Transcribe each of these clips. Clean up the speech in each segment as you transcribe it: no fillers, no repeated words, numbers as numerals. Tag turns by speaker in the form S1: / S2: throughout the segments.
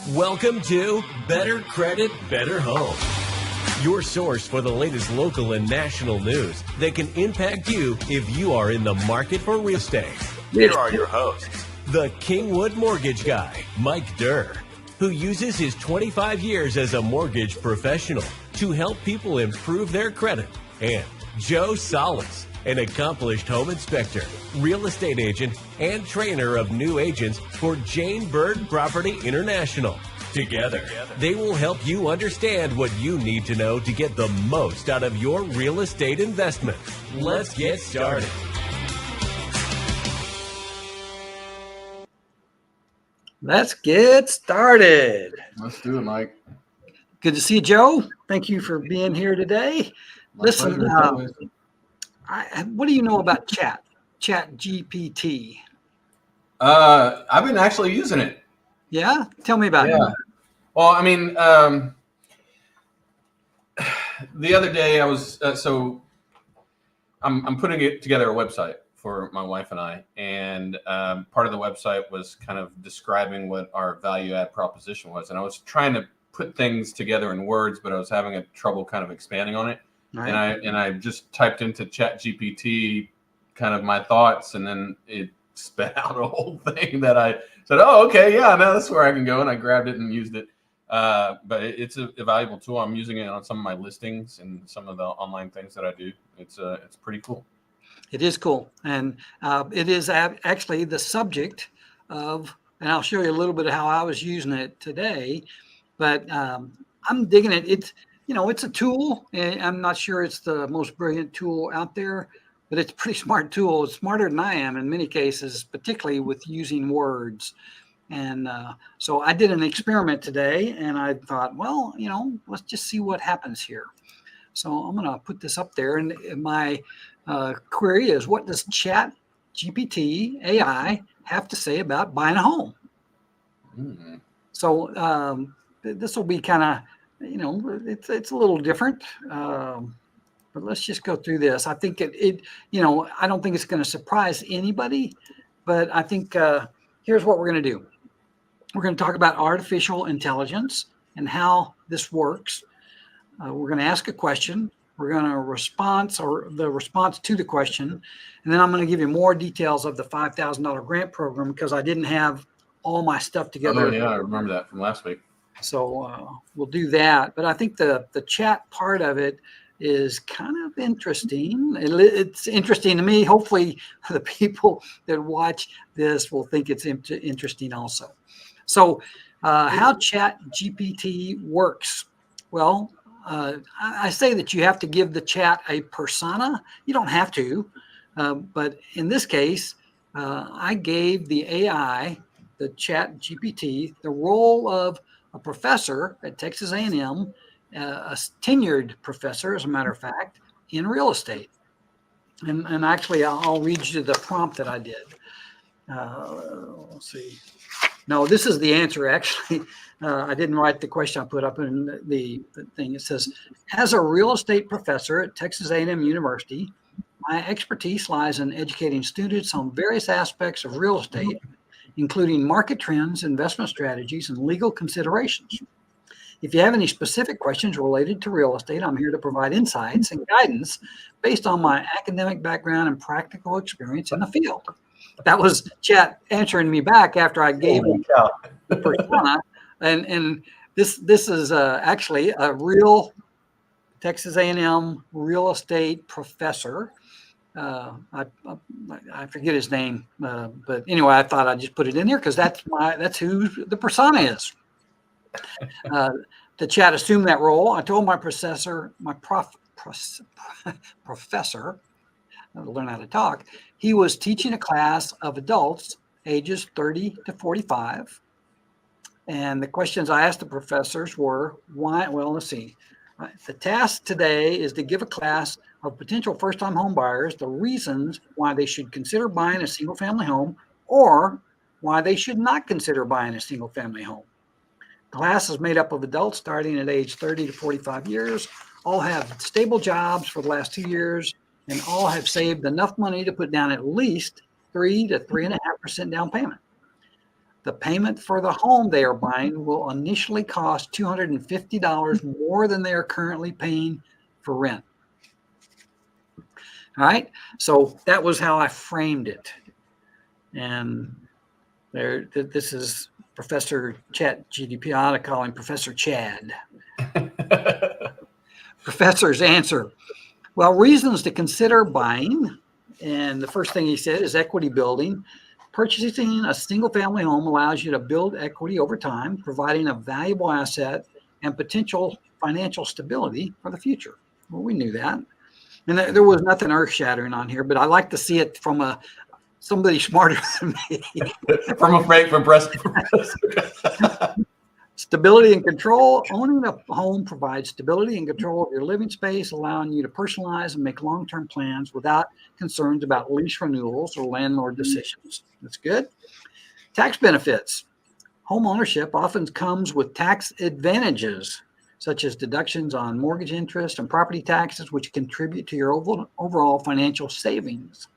S1: Welcome to Better Credit, Better Home, your source for the latest local and national news that can impact you if you are in the market for real estate. Here are your hosts, the Kingwood Mortgage guy, Mike Durr, who uses his 25 years as a mortgage professional to help people improve their credit, and Joe Solas, an accomplished home inspector, real estate agent, and trainer of new agents for Jane Bird Property International. Together, they will help you understand what you need to know to get the most out of your real estate investment. Let's get started.
S2: Let's get started.
S3: Let's do it, Mike.
S2: Good to see you, Joe. Thank you for being here today. Listen, what do you know about Chat GPT?
S3: I've been actually using it.
S2: Yeah? Tell me about it.
S3: Well, I mean, the other day I was, I'm putting it together a website for my wife and I, and part of the website was kind of describing what our value add proposition was. And I was trying to put things together in words, but I was having trouble kind of expanding on it. Right. And I just typed into Chat GPT kind of my thoughts, and then it spat out a whole thing that I said, oh, okay, yeah, now that's where I can go. And I grabbed it and used it. But it's a valuable tool. I'm using it on some of my listings and some of the online things that I do. It's pretty cool.
S2: It is cool. And it is actually the subject of, and I'll show you a little bit of how I was using it today, but I'm digging it. It's a tool, and I'm not sure it's the most brilliant tool out there, but it's a pretty smart tool. It's smarter than I am in many cases, particularly with using words. And so I did an experiment today, and I thought, well, let's just see what happens here. So I'm going to put this up there, and my query is, what does Chat GPT AI have to say about buying a home? Mm-hmm. So this will be kind of, it's a little different, but let's just go through this. I think I don't think it's going to surprise anybody, but I think here's what we're going to do. We're going to talk about artificial intelligence and how this works. We're going to ask a question. We're going to response to the question. And then I'm going to give you more details of the $5,000 grant program, because I didn't have all my stuff together.
S3: Oh, yeah, I remember that from last week.
S2: So we'll do that. But I think the chat part of it is kind of interesting. It's interesting to me. Hopefully the people that watch this will think it's interesting also. So how Chat GPT works. Well, I say that you have to give the chat a persona. You don't have to. But in this case, I gave the AI, the Chat GPT, the role of a professor at Texas A&M, a tenured professor, as a matter of fact, in real estate. And actually, I'll read you the prompt that I did. Let's see. No, this is the answer, actually. I didn't write the question. I put up in the thing. It says, as a real estate professor at Texas A&M University, my expertise lies in educating students on various aspects of real estate, including market trends, investment strategies, and legal considerations. If you have any specific questions related to real estate, I'm here to provide insights and guidance based on my academic background and practical experience in the field. That was Chat answering me back after I gave him the persona. And this is actually a real Texas A&M real estate professor. I forget his name, but anyway, I thought I'd just put it in there because that's who the persona is. The Chat assumed that role. I told my professor, to learn how to talk, he was teaching a class of adults ages 30 to 45. And the questions I asked the professors were, why? Well, let's see. The task today is to give a class of potential first-time home buyers the reasons why they should consider buying a single-family home, or why they should not consider buying a single-family home. The class is made up of adults starting at age 30 to 45 years, all have stable jobs for the last 2 years, and all have saved enough money to put down at least 3 to 3.5% down payment. the payment for the home they are buying will initially cost $250 more than they are currently paying for rent. All right. So that was how I framed it. And this is Professor Chat GDP. I ought to call him Professor Chad. Professor's answer. Well, reasons to consider buying. And the first thing he said is equity building. Purchasing a single family home allows you to build equity over time, providing a valuable asset and potential financial stability for the future. Well, we knew that. And there was nothing earth shattering on here, but I like to see it from somebody smarter than me.
S3: From breast.
S2: Stability and control. Owning a home provides stability and control of your living space, allowing you to personalize and make long-term plans without concerns about lease renewals or landlord decisions. That's good. Tax benefits. Home ownership often comes with tax advantages, such as deductions on mortgage interest and property taxes, which contribute to your overall financial savings.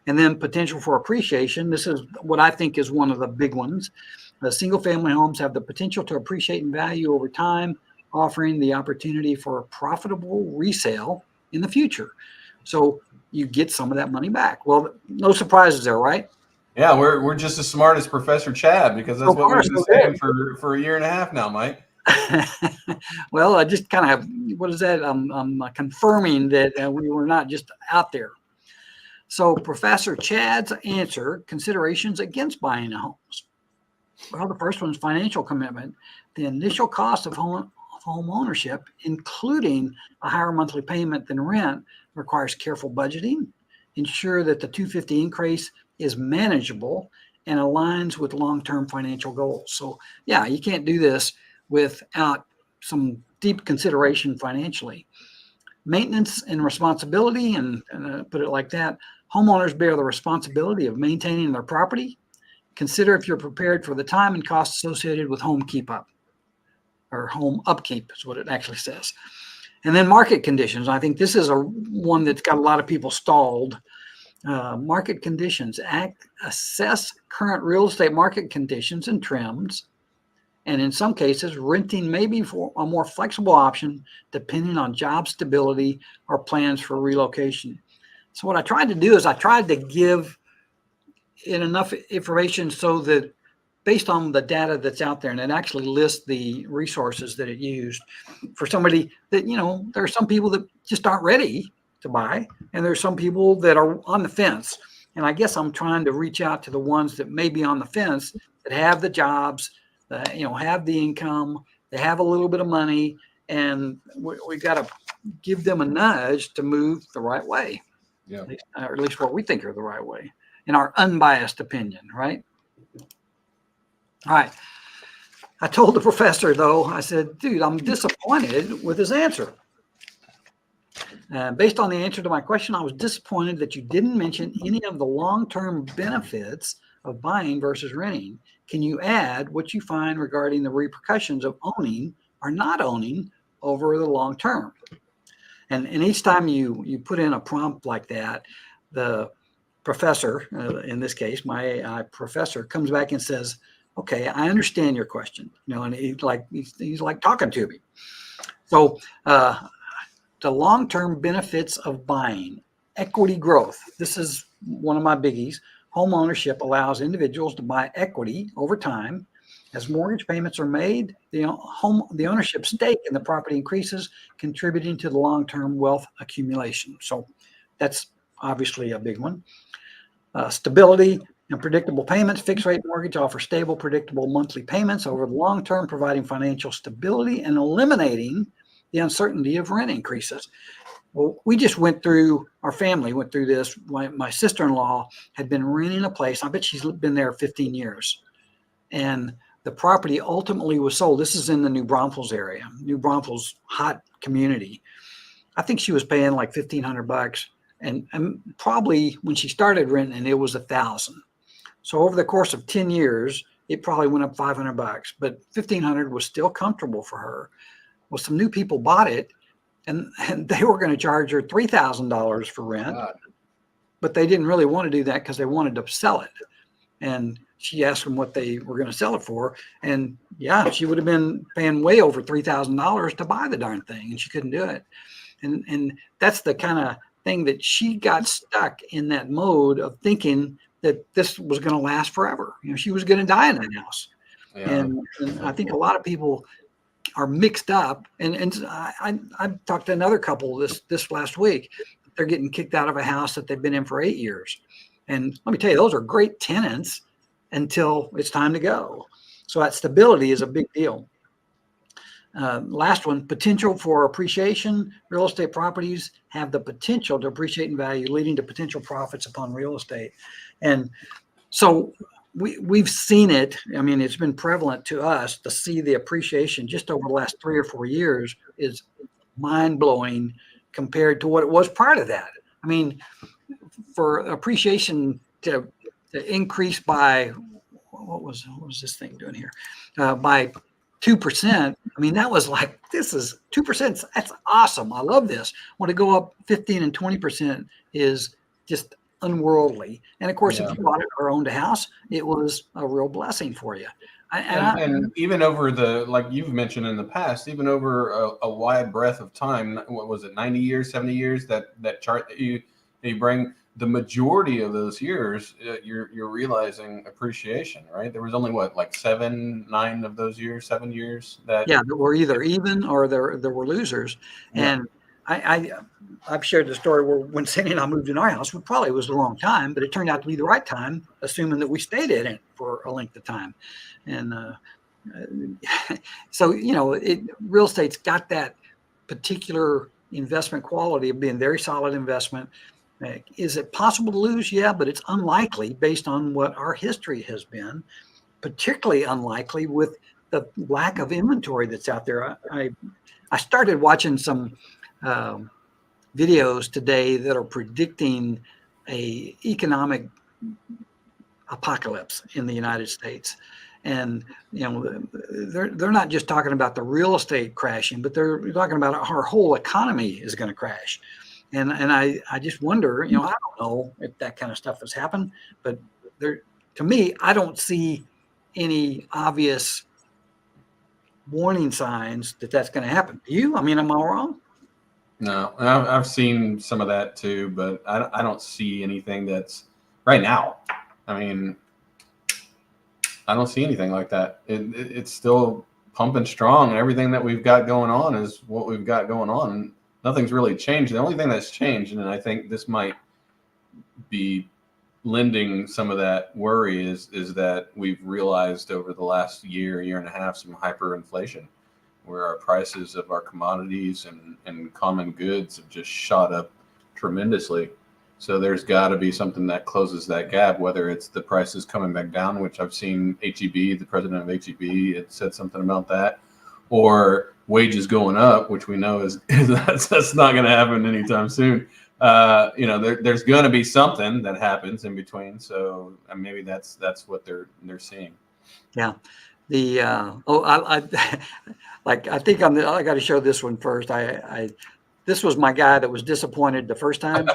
S2: And then potential for appreciation. This is what I think is one of the big ones. The single-family homes have the potential to appreciate in value over time, offering the opportunity for a profitable resale in the future. So you get some of that money back. Well, no surprises there, right?
S3: Yeah, we're just as smart as Professor Chad, because that's what we've been saying for a year and a half now, Mike.
S2: Well, I just kind of, what is that? I'm confirming that we were not just out there. So Professor Chad's answer, considerations against buying homes. Well, the first one is financial commitment. The initial cost of home ownership, including a higher monthly payment than rent, requires careful budgeting. Ensure that the $250 increase is manageable and aligns with long-term financial goals. So, yeah, you can't do this without some deep consideration financially. Maintenance and responsibility, and put it like that, homeowners bear the responsibility of maintaining their property. Consider if you're prepared for the time and costs associated with home keep up, or home upkeep is what it actually says. And then market conditions. I think this is one that's got a lot of people stalled. Market conditions. Assess current real estate market conditions and trends. And in some cases, renting may be for a more flexible option depending on job stability or plans for relocation. So what I tried to do is I tried to give it enough information so that based on the data that's out there, and it actually lists the resources that it used for somebody that, there are some people that just aren't ready to buy, and there's some people that are on the fence. And I guess I'm trying to reach out to the ones that may be on the fence, that have the jobs, have the income, they have a little bit of money, and we got to give them a nudge to move the right way.
S3: Yeah.
S2: Or at least what we think are the right way, in our unbiased opinion, right? All right. I told the professor, though, I said, dude, I'm disappointed with his answer. Based on the answer to my question, I was disappointed that you didn't mention any of the long-term benefits of buying versus renting. Can you add what you find regarding the repercussions of owning or not owning over the long term? And each time you put in a prompt like that, the professor, in this case, my AI professor, comes back and says, okay, I understand your question, and he's like talking to me. So the long-term benefits of buying, equity growth. This is one of my biggies. Home ownership allows individuals to buy equity over time. As mortgage payments are made, the ownership stake in the property increases, contributing to the long-term wealth accumulation. So that's obviously a big one. Stability and predictable payments. Fixed rate mortgage offers stable, predictable monthly payments over the long term, providing financial stability and eliminating the uncertainty of rent increases. Well, our family went through this. My sister-in-law had been renting a place. I bet she's been there 15 years. And the property ultimately was sold. This is in the New Braunfels area, New Braunfels, hot community. I think she was paying like $1,500. And probably when she started renting, it was $1,000. So over the course of 10 years, it probably went up $500, but $1,500 was still comfortable for her. Well, some new people bought it, and they were going to charge her $3,000 for rent, but they didn't really want to do that because they wanted to sell it. And she asked them what they were going to sell it for. And yeah, she would have been paying way over $3,000 to buy the darn thing, and she couldn't do it. And that's the kind of thing that she got stuck in, that mode of thinking that this was going to last forever. She was going to die in that house. Yeah. And I think a lot of people are mixed up. And I talked to another couple this last week. They're getting kicked out of a house that they've been in for 8 years. And let me tell you, those are great tenants until it's time to go. So that stability is a big deal. Last one, potential for appreciation. Real estate properties have the potential to appreciate in value, leading to potential profits upon real estate. And so we've seen it. I mean, it's been prevalent to us to see the appreciation just over the last 3 or 4 years is mind-blowing compared to what it was prior to that. I mean, for appreciation to increase by, what was this thing doing here? By 2%. I mean, that was like, this is 2%. That's awesome. I love this. Want to go up 15 and 20% is just unworldly. And of course, if you bought it or owned a house, it was a real blessing for you.
S3: And even over like you've mentioned in the past, even over a wide breadth of time, what was it, 90 years, 70 years, that chart that you bring, the majority of those years, you're realizing appreciation, right? There was only like 7 of those years, 7 years that
S2: were either even or there were losers. Yeah. And I've shared the story where when Sandy and I moved in our house, it probably was the wrong time, but it turned out to be the right time, assuming that we stayed in it for a length of time. And so real estate's got that particular investment quality of being very solid investment. Is it possible to lose? Yeah, but it's unlikely based on what our history has been, particularly unlikely with the lack of inventory that's out there. I started watching some videos today that are predicting a economic apocalypse in the United States. And, they're not just talking about the real estate crashing, but they're talking about our whole economy is going to crash. And I just wonder, I don't know if that kind of stuff has happened, but to me, I don't see any obvious warning signs that that's going to happen. Do you? I mean, am I wrong?
S3: No, I've seen some of that too, but I don't see anything that's right now. I mean, I don't see anything like that. It's still pumping strong, and everything that we've got going on is what we've got going on. And nothing's really changed. The only thing that's changed, and I think this might be lending some of that worry, is that we've realized over the last year and a half, some hyperinflation, where our prices of our commodities and common goods have just shot up tremendously. So there's got to be something that closes that gap, whether it's the prices coming back down, which I've seen HEB, the president of HEB, had said something about that, or wages going up, which we know that's not going to happen anytime soon. There's going to be something that happens in between. So maybe that's what they're seeing.
S2: Yeah. I think I got to show this one first. This was my guy that was disappointed the first time,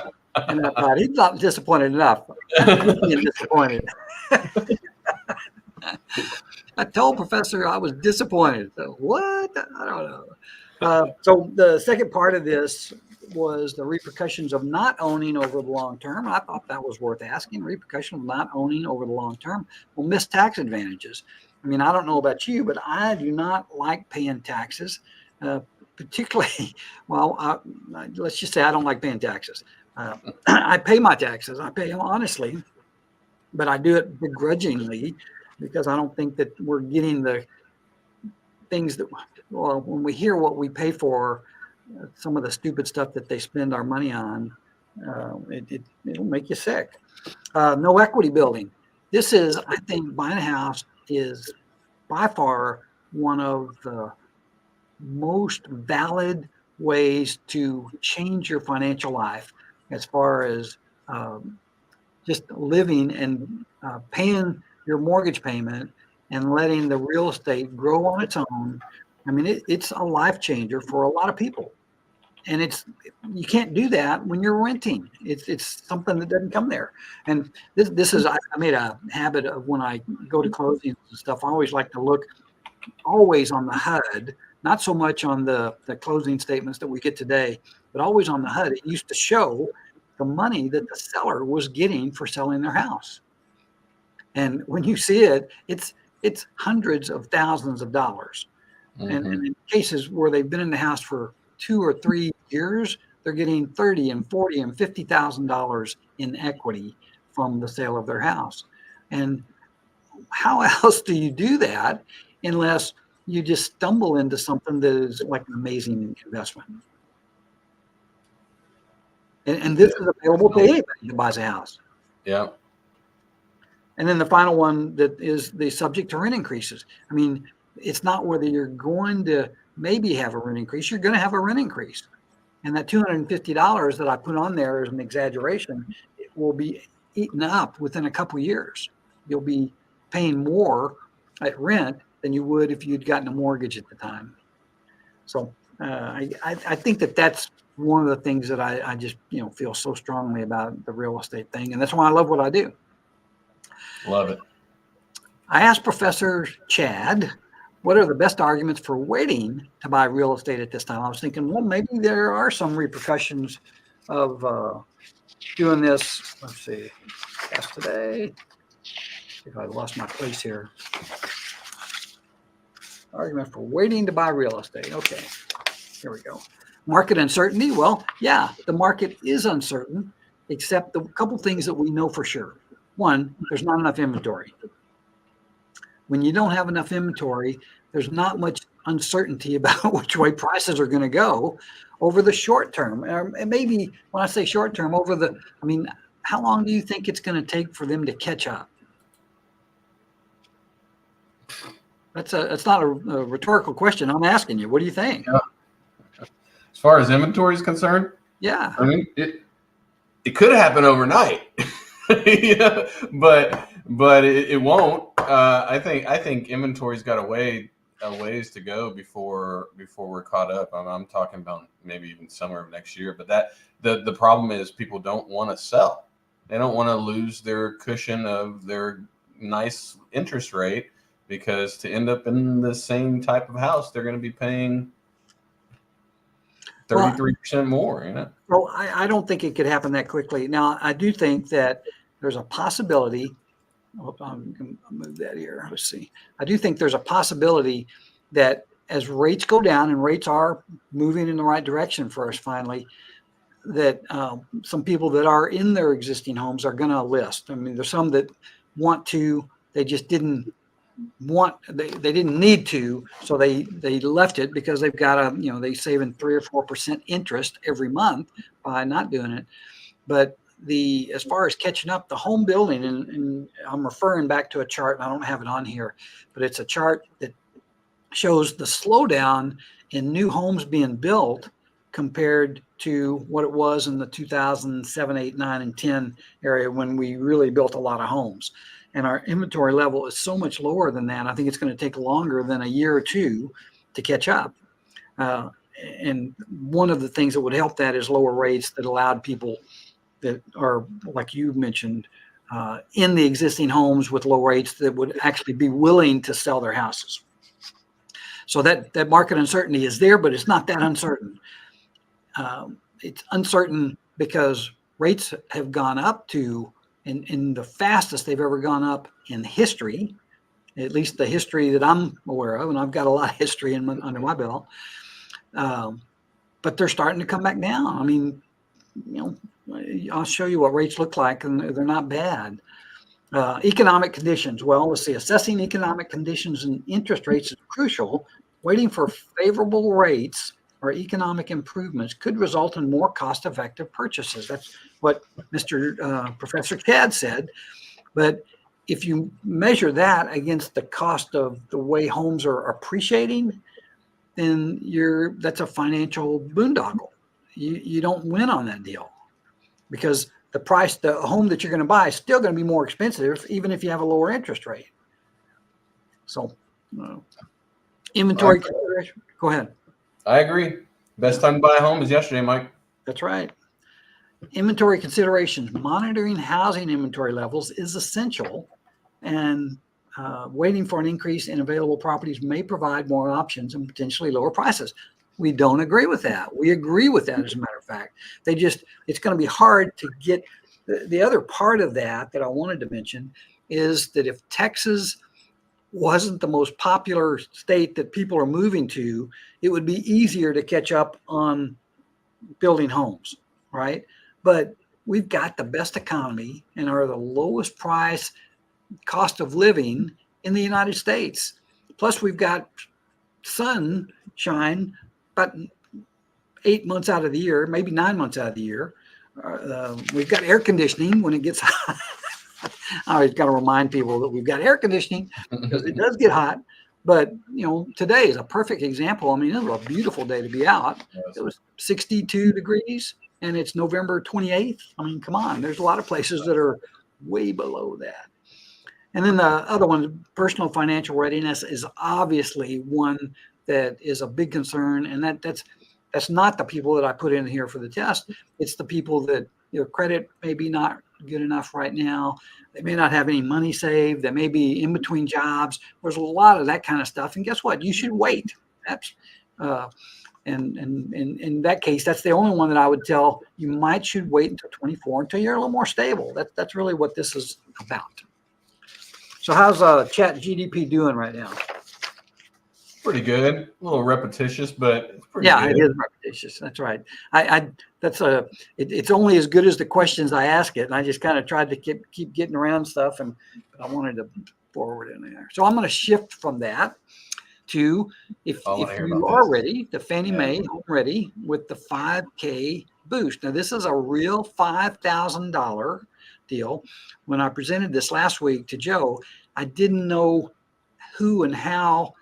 S2: and I thought, he's not disappointed enough. I'm being disappointed. I told Professor I was disappointed. So what? I don't know. So the second part of this was the repercussions of not owning over the long term. I thought that was worth asking. Repercussion of not owning over the long term. Well, missed tax advantages. I mean, I don't know about you, but I do not like paying taxes, particularly, let's just say I don't like paying taxes. I pay my taxes. I pay them honestly, but I do it begrudgingly because I don't think that we're getting the things that, well, when we hear what we pay for, some of the stupid stuff that they spend our money on, it'll make you sick. No equity building. This is, I think, buying a house is by far one of the most valid ways to change your financial life as far as just living and paying your mortgage payment and letting the real estate grow on its own. I mean, it's a life changer for a lot of people. And you can't do that when you're renting. It's something that doesn't come there. And this is, I made a habit of when I go to closings and stuff, I always like to look always on the HUD, not so much on the closing statements that we get today, but always on the HUD. It used to show the money that the seller was getting for selling their house. And when you see it, it's hundreds of thousands of dollars. And in cases where they've been in the house for 2 or 3 years, they're getting $30,000 and $40,000 and $50,000 in equity from the sale of their house. And how else do you do that unless you just stumble into something that is like an amazing investment? And this is available to anybody who buys a house.
S3: Yeah.
S2: And then the final one that is the subject to rent increases. I mean, it's not whether you're going to maybe have a rent increase, you're going to have a rent increase. And that $250 that I put on there is an exaggeration. It will be eaten up within a couple of years. You'll be paying more at rent than you would if you'd gotten a mortgage at the time. So I think that's one of the things that I just feel so strongly about the real estate thing. And that's why I love what I do.
S3: Love it.
S2: I asked Professor Chad, what are the best arguments for waiting to buy real estate at this time? I was thinking, well, maybe there are some repercussions of doing this. Let's see. That's today. See if I lost my place here. Argument for waiting to buy real estate. Okay. Here we go. Market uncertainty. Well, yeah, the market is uncertain, except the couple things that we know for sure. One, there's not enough inventory. When you don't have enough inventory, there's not much uncertainty about which way prices are going to go over the short term. And maybe when I say short term, how long do you think it's going to take for them to catch up? That's not a rhetorical question. I'm asking you. What do you think?
S3: Yeah. As far as inventory is concerned,
S2: yeah,
S3: I mean it could happen overnight. Yeah, but it won't. I think inventory's got a ways to go before we're caught up. I'm talking about maybe even summer of next year. But the problem is people don't want to sell. They don't want to lose their cushion of their nice interest rate, because to end up in the same type of house, they're going to be paying 33% more.
S2: Well, I don't think it could happen that quickly. Now, I do think that there's a possibility. I'm going to move that here. Let's see. I do think there's a possibility that as rates go down, and rates are moving in the right direction for us finally, that some people that are in their existing homes are going to list. I mean, there's some that want to, they just didn't they didn't need to, so they left it because they've got they saving 3 or 4% interest every month by not doing it. But as far as catching up, the home building, and I'm referring back to a chart, and I don't have it on here, but it's a chart that shows the slowdown in new homes being built compared to what it was in the 2007, 8, 9, and 10 area when we really built a lot of homes. And our inventory level is so much lower than that. I think it's going to take longer than a year or two to catch up. And one of the things that would help that is lower rates that allowed people that are, like you mentioned, in the existing homes with low rates that would actually be willing to sell their houses. So that market uncertainty is there, but it's not that uncertain. It's uncertain because rates have gone up to in the fastest they've ever gone up in history, at least the history that I'm aware of, and I've got a lot of history under my belt. But they're starting to come back down. I mean, I'll show you what rates look like, and they're not bad. Economic conditions. Well, let's see. Assessing economic conditions and interest rates is crucial. Waiting for favorable rates or economic improvements could result in more cost-effective purchases. That's what Professor Chad said. But if you measure that against the cost of the way homes are appreciating, then that's a financial boondoggle. You don't win on that deal, because the home that you're going to buy is still going to be more expensive, even if you have a lower interest rate. So, inventory consideration. Go ahead.
S3: I agree. Best time to buy a home is yesterday, Mike.
S2: That's right. Inventory considerations. Monitoring housing inventory levels is essential, and waiting for an increase in available properties may provide more options and potentially lower prices. We don't agree with that. We agree with that, as a matter of fact. It's going to be hard to get. The other part of that I wanted to mention is that if Texas wasn't the most popular state that people are moving to, it would be easier to catch up on building homes, right? But we've got the best economy and are the lowest price cost of living in the United States. Plus, we've got sunshine about 8 months out of the year, maybe 9 months out of the year. We've got air conditioning when it gets hot. I always got to remind people that we've got air conditioning because it does get hot. But, today is a perfect example. I mean, it was a beautiful day to be out. It was 62 degrees and it's November 28th. I mean, come on, there's a lot of places that are way below that. And then the other one, personal financial readiness, is obviously one that is a big concern. And that's not the people that I put in here for the test. It's the people that credit may be not good enough right now. They may not have any money saved. They may be in between jobs. There's a lot of that kind of stuff. And guess what? You should wait. That's and in that case, that's the only one that I would tell you should wait until 24 until you're a little more stable. That's really what this is about. So how's Chat GDP doing right now?
S3: Pretty good. A little repetitious, but it's pretty good.
S2: It is repetitious. That's right. It's only as good as the questions I ask it, and I just kind of tried to keep getting around stuff, and I wanted to forward in there. So I'm going to shift from that to if you are ready, the Fannie Mae Home Ready with the 5K boost. Now this is a real $5,000 deal. When I presented this last week to Joe, I didn't know who and how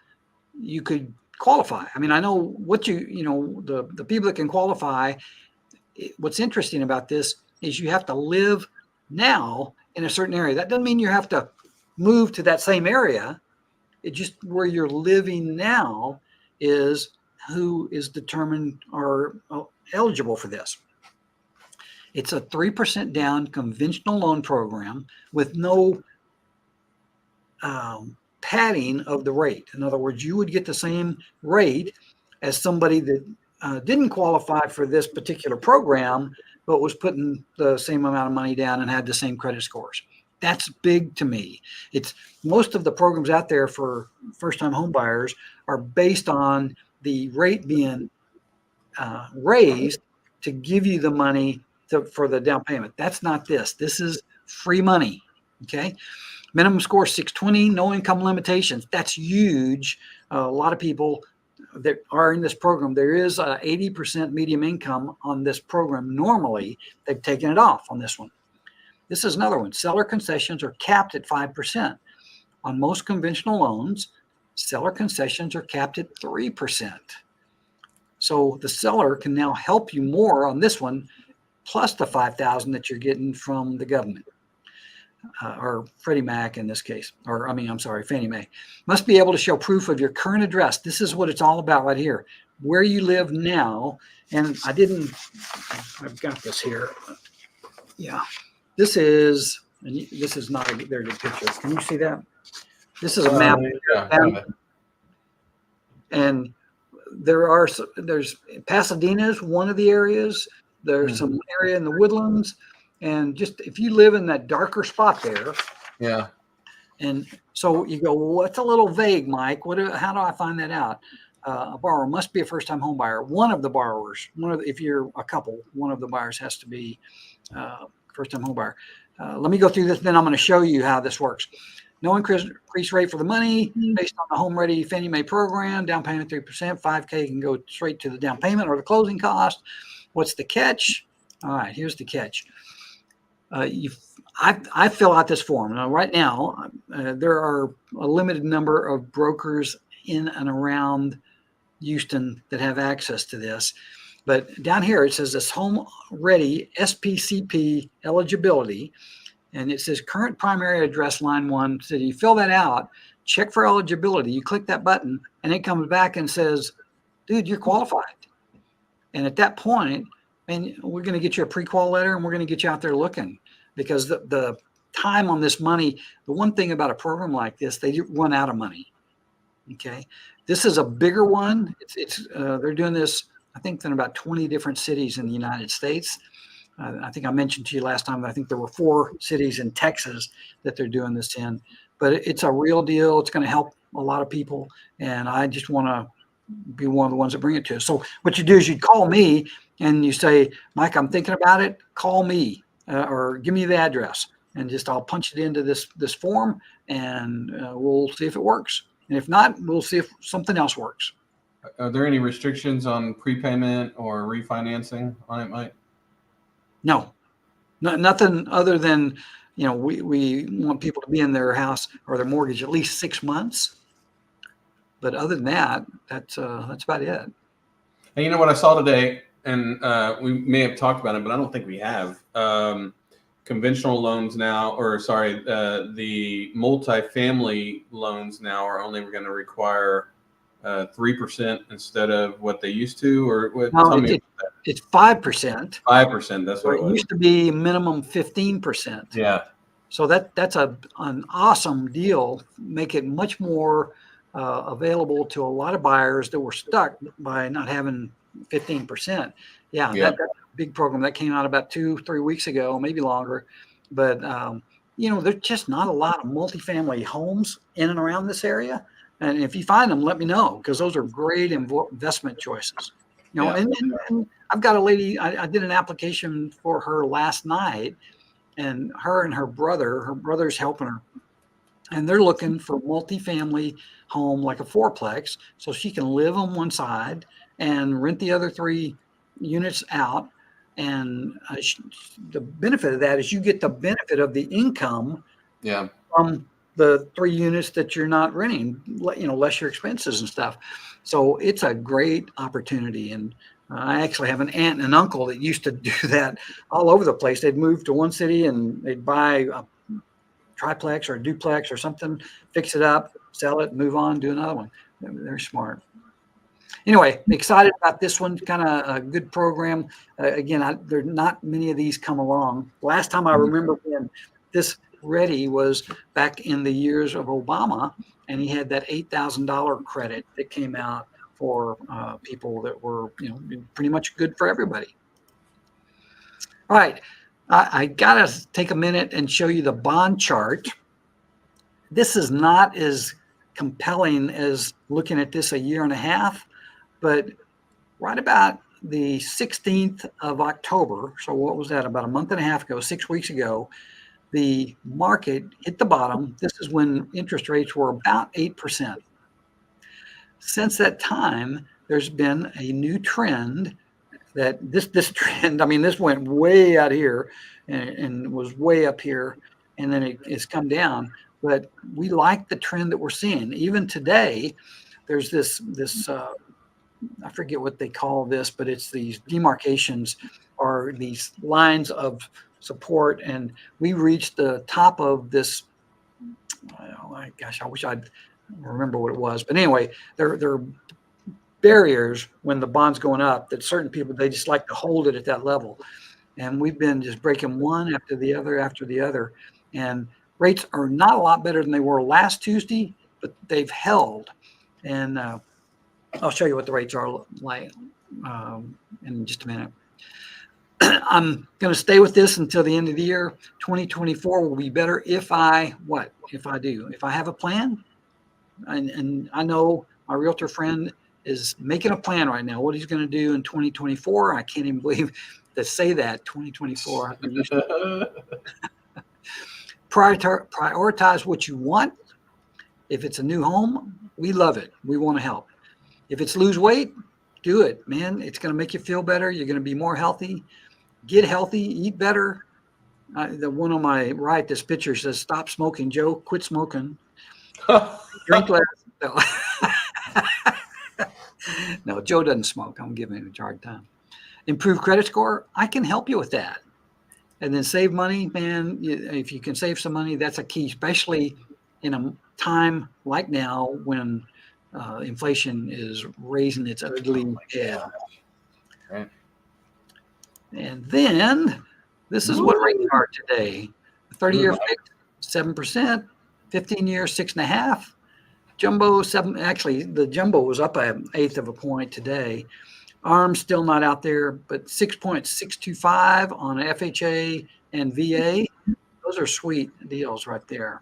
S2: you could qualify. I mean, I know what the people that can qualify. What's interesting about this is you have to live now in a certain area. That doesn't mean you have to move to that same area. It just where you're living now is who is determined or eligible for this. It's a 3% down conventional loan program with no padding of the rate. In other words, you would get the same rate as somebody that didn't qualify for this particular program, but was putting the same amount of money down and had the same credit scores. That's big to me. It's most of the programs out there for first-time home buyers are based on the rate being raised to give you the money for the down payment. That's not this. This is free money. Okay. Minimum score 620, no income limitations. That's huge. A lot of people that are in this program, there is 80% medium income on this program. Normally, they've taken it off on this one. This is another one. Seller concessions are capped at 5%. On most conventional loans, seller concessions are capped at 3%. So the seller can now help you more on this one, plus the $5,000 that you're getting from the government. Or Freddie Mac in this case, Fannie Mae. Must be able to show proof of your current address. This is what it's all about right here, where you live now. And I've got this here. Yeah, this is not a very good picture. Can you see that? This is a map. And there's Pasadena is one of the areas. There's some area in the Woodlands. And just if you live in that darker spot there, and so you go, well, that's a little vague, Mike. How do I find that out? A borrower must be a first-time home buyer. One of the borrowers, if you're a couple, one of the buyers has to be first-time home buyer. Let me go through this, then I'm going to show you how this works. No increase rate for the money based on the Home Ready Fannie Mae program. Down payment 3%. 5K can go straight to the down payment or the closing cost. What's the catch? All right, here's the catch. I fill out this form. Now, right now, there are a limited number of brokers in and around Houston that have access to this. But down here, it says this Home Ready SPCP eligibility. And it says current primary address line 1. So you fill that out, check for eligibility. You click that button, and it comes back and says, dude, you're qualified. And at that point, and we're going to get you a pre-qual letter, and we're going to get you out there looking, because the time on this money, the one thing about a program like this, they run out of money. Okay. This is a bigger one. They're doing this, I think, in about 20 different cities in the United States. I think I mentioned to you last time that I think there were 4 cities in Texas that they're doing this in, but it's a real deal. It's going to help a lot of people. And I just want to be one of the ones that bring it to us. So what you do is you call me and you say, Mike, I'm thinking about it. Call me or give me the address, and just I'll punch it into this form, and we'll see if it works. And if not, we'll see if something else works.
S3: Are there any restrictions on prepayment or refinancing on it, Mike?
S2: No, nothing other than, we want people to be in their house or their mortgage at least 6 months. But other than that, that's about it.
S3: And you know what I saw today, and we may have talked about it, but I don't think we have. Conventional loans now, the multifamily loans now are only going to require 3% instead of what they used to, or what?
S2: No, it's 5%.
S3: 5%. That's what it was.
S2: Used to be minimum 15%.
S3: Yeah.
S2: So that's an awesome deal. Make it much more available to a lot of buyers that were stuck by not having 15%. Yeah. That's a big program that came out about 2-3 weeks ago, maybe longer. But there's just not a lot of multifamily homes in and around this area. And if you find them, let me know, because those are great investment choices. And I've got a lady, I did an application for her last night, and her brother's helping her. And they're looking for multifamily home, like a 4-plex, so she can live on one side and rent the other 3 units out. And the benefit of that is you get the benefit of the income from the 3 units that you're not renting, less your expenses and stuff. So it's a great opportunity. And I actually have an aunt and an uncle that used to do that all over the place. They'd move to one city and they'd buy a triplex or a duplex or something, fix it up, sell it, move on, do another one. They're smart. Anyway, excited about this one. Kind of a good program. Again, there's not many of these come along. Last time I remember when this ready was back in the years of Obama, and he had that $8,000 credit that came out for people that were, pretty much good for everybody. All right. I got to take a minute and show you the bond chart. This is not as compelling as looking at this a year and a half, but right about the 16th of October, so what was that, about a month and a half ago, 6 weeks ago, the market hit the bottom. This is when interest rates were about 8%. Since that time, there's been a new trend that this trend, this went way out here and was way up here, and then it's come down. But we like the trend that we're seeing. Even today, there's this I forget what they call this, but it's these demarcations or these lines of support. And we reached the top of this. Oh, gosh, I wish I'd remember what it was. But anyway, there are barriers when the bond's going up that certain people, they just like to hold it at that level. And we've been just breaking one after the other. And rates are not a lot better than they were last Tuesday, but they've held. And I'll show you what the rates are like in just a minute. I'm going to stay with this until the end of the year. 2024 will be better if I have a plan. And I know my realtor friend is making a plan right now, what he's going to do in 2024. I can't even believe to say that, 2024. Prioritize what you want. If it's a new home, we love it. We want to help. If it's lose weight, do it, man. It's going to make you feel better. You're going to be more healthy. Get healthy, eat better. The one on my right, this picture says, "Stop smoking, Joe. Quit smoking. Drink less." No. No, Joe doesn't smoke. I'm giving him a hard time. Improve credit score. I can help you with that. And then save money, man. If you can save some money, that's a key, especially in a time like now when inflation is raising its ugly head.
S3: Right.
S2: And then this is what rates are today. 30-year fixed, 7%, 15-year, 6.5%. Jumbo 7. Actually, the jumbo was up 1/8 of a point today. ARM's still not out there, but 6.625 on FHA and VA. Those are sweet deals right there.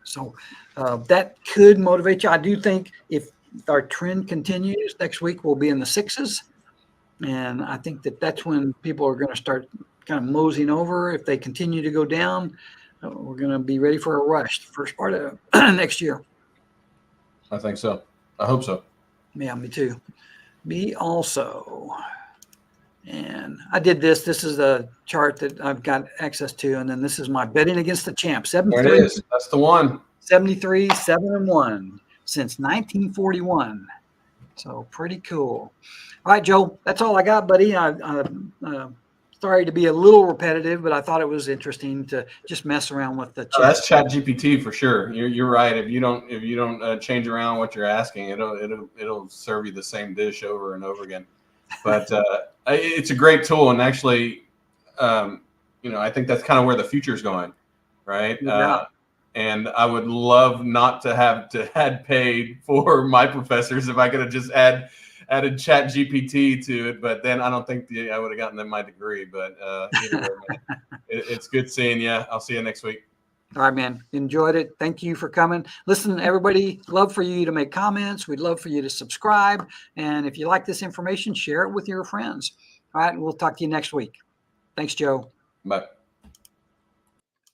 S2: So that could motivate you. I do think if our trend continues, next week we'll be in the 6s. And I think that's when people are going to start kind of moseying over. If they continue to go down, we're going to be ready for a rush the first part of next year.
S3: I think so. I hope so.
S2: Yeah, me too. Me also. And I did this. This is a chart that I've got access to. And then this is my betting against the champ. 73.
S3: There it is. That's the one.
S2: 73, 7-1 since 1941. So pretty cool. All right, Joe, that's all I got, buddy. Sorry to be a little repetitive, but I thought it was interesting to just mess around with the chat.
S3: Oh, that's Chat GPT for sure. You're right. If you don't change around what you're asking, it'll serve you the same dish over and over again. But it's a great tool, and actually, I think that's kind of where the future is going, right?
S2: Yeah.
S3: And I would love not to have had paid for my professors if I could have just added Chat GPT to it, but then I don't think I would have gotten them my degree. But either way, man, it's good seeing you. I'll see you next week.
S2: All right, man. Enjoyed it. Thank you for coming. Listen, everybody, love for you to make comments. We'd love for you to subscribe. And if you like this information, share it with your friends. All right, we'll talk to you next week. Thanks, Joe.
S3: Bye.